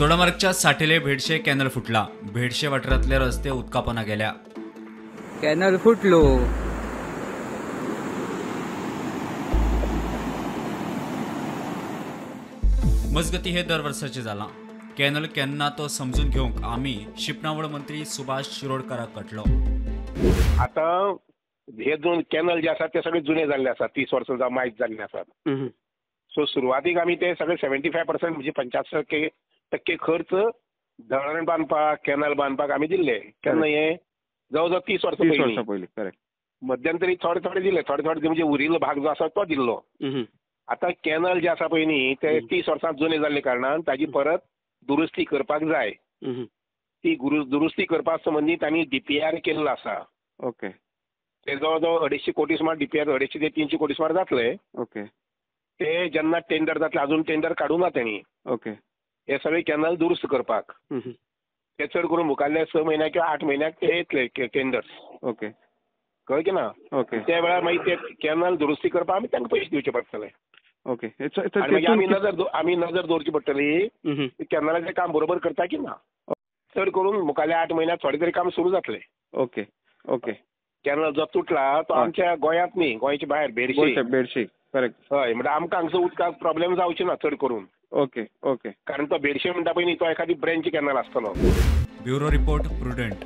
दोडामार्गच्या साठेले भेडशे canal फुटला. भेडशे वाठारातले रस्ते उदकापना गेल्या. कॅनल फुटलो. मजगती हे दर वर्षाचे जाला. कॅनल केन्ना तो समजून घेवंक आम्ही शिपणावळ मंत्री सुभाष शिरोडकाराक कटलो. आता हे दोन कॅनल जे असतात ते सगळे जुने झाले असतात, 30 वर्सां जावन माहीत झाले असतात. सो सुरवातीक आम्ही ते सगळे 75% म्हणजे 85% खर्च धरण बांदपाक कॅनल बांदपाक आम्ही दिले. केन्ना हे जवळ 30 वर्सां पयलीं. मध्यंतरी थोडे थोडे दिले, थोडे थोडे म्हणजे उरिल्लो भाग जो आसा तो दिल्लो. आता कॅनल जे आसा पळय न्ही ते 30 वर्सां जुने जाल्ले कारणान ताजी परत दुरुस्ती करपाक जाय. ती दुरुस्ती करपा संबंदीत आमी DPR केल्लो आसा. ओके. ते जवळ जवळ 250 कोटी सुमार DPR 250 ते 300 कोटी सुमार जातले. ओके. ते जेन्ना टेंडर जातले, अजून टेंडर काडूना तेणी. ओके. हे सगळे कॅनल दुरुस्त करपाक. ते चड करून मुखाल्ल्या 6 म्हयन्याक किंवा 8 म्हयन्याक ते येतले टेंडर्स. ओके. कळ्ळें की ना. ओके. त्या वेळार मागीर ते कॅनल दुरुस्ती करपाक आमी तांकां पयशे दिवचे पडटले. ओके. आनी मागीर आमी नजर दवरची पडटली कॅनलाचें काम बरोबर करता की ना. चड करून मुखाल्ल्या 8 म्हयन्याक थोडे तरी काम सुरू जातले. ओके. ओके. कॅनल जो तुटला तो आमच्या गोंयांत न्ही, गोंयच्या भायर बेडशी. करेक्ट. हय, म्हणजे आमकां हांगसर उदकाक प्रॉब्लेम जावचे ना चड करून. ओके. ओके. कारण तो बेडशे म्हणटा पळय न्ही तो एखादी ब्रँच कॅनल आसतलो. Bureau report prudent.